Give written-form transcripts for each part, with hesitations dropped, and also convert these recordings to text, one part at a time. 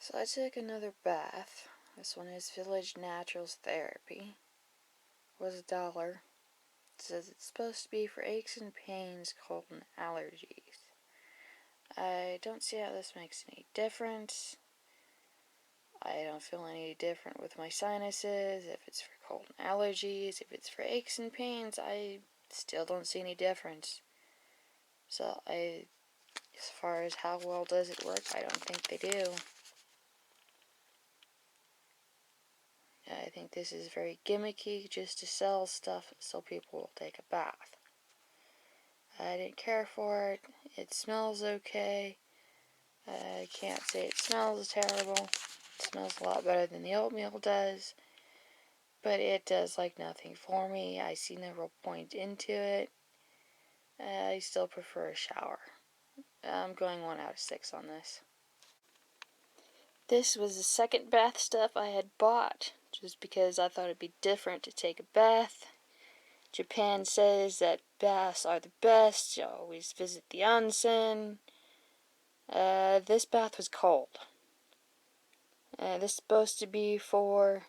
So I took another bath. This one is Village Naturals Therapy. It was $1. It says it's supposed to be for aches and pains, cold, and allergies. I don't see how this makes any difference. I don't feel any different with my sinuses. If it's for cold and allergies, if it's for aches and pains, I still don't see any difference. So as far as how well does it work, I don't think they do. I think this is very gimmicky just to sell stuff so people will take a bath. I didn't care for it. It smells okay. I can't say it smells terrible. It smells a lot better than the oatmeal does. But it does like nothing for me. I see no real point into it. I still prefer a shower. I'm going 1 out of 6 on this. This was the second bath stuff I had bought, just because I thought it'd be different to take a bath. Japan says that baths are the best. You always visit the onsen. This bath was cold. This is supposed to be for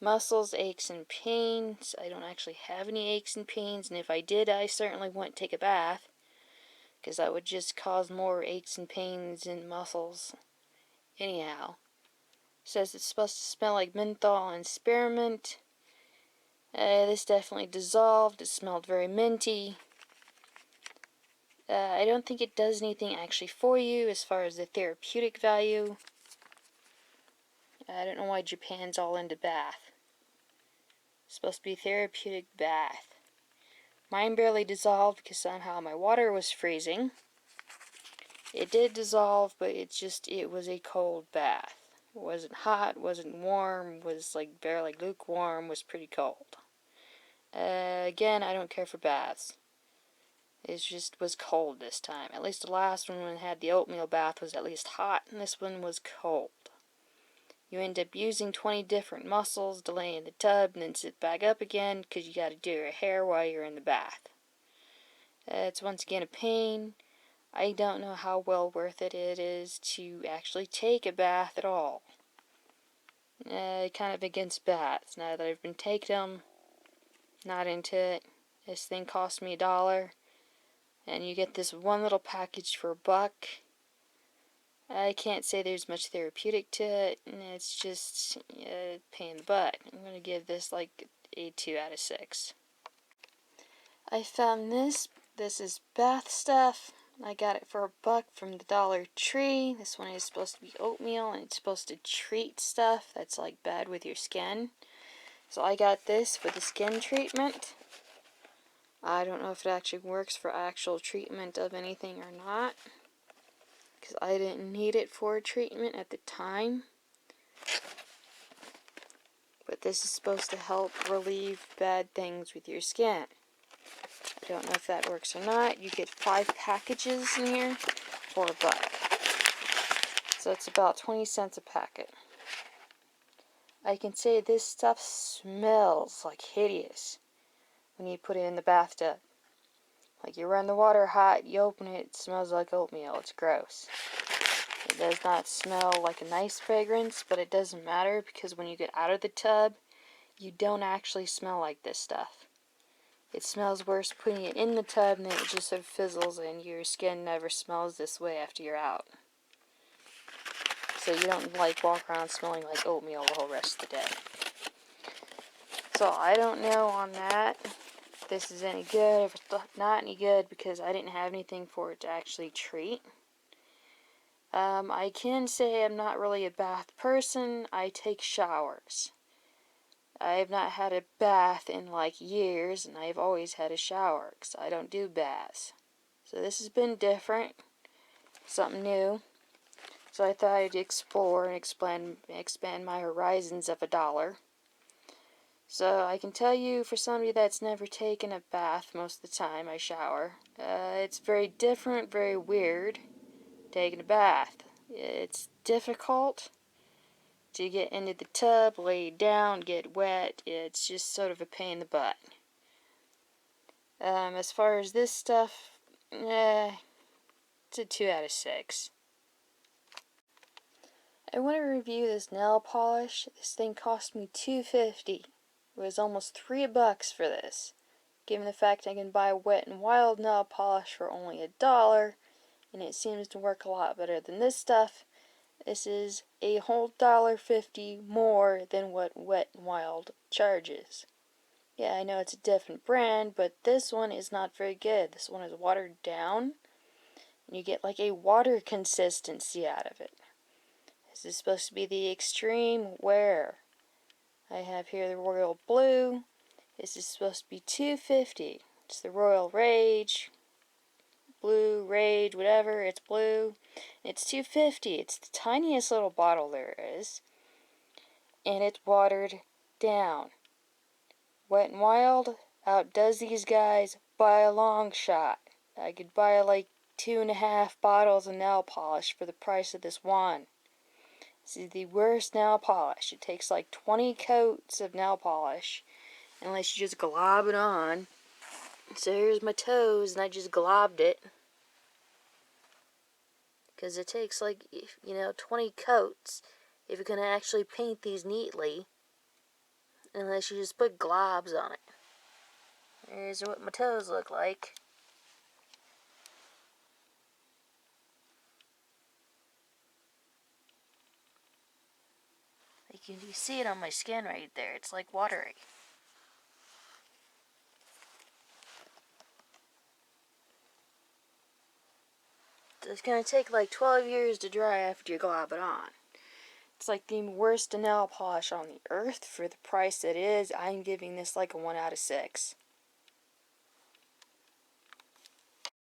muscles, aches, and pains. I don't actually have any aches and pains, and if I did, I certainly wouldn't take a bath, because that would just cause more aches and pains in muscles. Anyhow, it says it's supposed to smell like menthol and spearmint. This definitely dissolved. It smelled very minty. I don't think it does anything actually for you as far as the therapeutic value. I don't know why Japan's all into bath. It's supposed to be therapeutic bath. Mine barely dissolved because somehow my water was freezing. It did dissolve, but it was a cold bath. It wasn't hot, wasn't warm, was like barely lukewarm, was pretty cold. Again, I don't care for baths. It just was cold this time. At least the last one, when I had the oatmeal bath, was at least hot, and this one was cold. You end up using 20 different muscles to lay in the tub and then sit back up again because you got to do your hair while you're in the bath. It's once again a pain. I don't know how well worth it is to actually take a bath at all. Kind of against baths. Now that I've been taking them, not into it. This thing cost me $1, and you get this one little package for $1. I can't say there's much therapeutic to it, and it's just a pain in the butt. I'm going to give this like a 2 out of 6. I found this. This is bath stuff. I got it for $1 from the Dollar Tree. This one is supposed to be oatmeal, and it's supposed to treat stuff that's like bad with your skin. So I got this for the skin treatment. I don't know if it actually works for actual treatment of anything or not, because I didn't need it for a treatment at the time. But this is supposed to help relieve bad things with your skin. I don't know if that works or not. You get 5 packages in here for $1. So it's about 20 cents a packet. I can say this stuff smells like hideous when you put it in the bathtub. Like you run the water hot, you open it, it smells like oatmeal. It's gross. It does not smell like a nice fragrance, but it doesn't matter because when you get out of the tub, you don't actually smell like this stuff. It smells worse putting it in the tub, and then it just sort of fizzles, and your skin never smells this way after you're out. So you don't like walk around smelling like oatmeal the whole rest of the day. So I don't know on that if this is any good, if it's not any good, because I didn't have anything for it to actually treat. I can say I'm not really a bath person. I take showers. I have not had a bath in like years, and I've always had a shower because I don't do baths. So this has been different, something new. So I thought I'd explore and expand my horizons of $1. So I can tell you, for somebody that's never taken a bath most of the time I shower, it's very different, very weird taking a bath. It's difficult to get into the tub, lay down, get wet. It's just sort of a pain in the butt. As far as this stuff, it's a 2 out of 6. I want to review this nail polish. This thing cost me $2.50. It was almost $3 for this. Given the fact I can buy Wet n Wild nail polish for only $1, and it seems to work a lot better than this stuff, this is a whole $1.50 more than what Wet n Wild charges. Yeah, I know it's a different brand, but this one is not very good. This one is watered down, and you get like a water consistency out of it. This is supposed to be the extreme wear. I have here the Royal Blue. This is supposed to be $2.50. It's the Royal Rage, Blue, Rage, whatever, it's blue. It's $2.50. It's the tiniest little bottle there is. And it's watered down. Wet n Wild outdoes these guys by a long shot. I could buy like 2.5 bottles of nail polish for the price of this one. This is the worst nail polish. It takes like 20 coats of nail polish, unless you just glob it on. So here's my toes, and I just globbed it. Because it takes like, 20 coats if you're going to actually paint these neatly. Unless you just put globs on it. Here's what my toes look like. You see it on my skin right there. It's like watery. It's going to take like 12 years to dry after you glob it on. It's like the worst nail polish on the earth. For the price it is, I'm giving this like a 1 out of 6.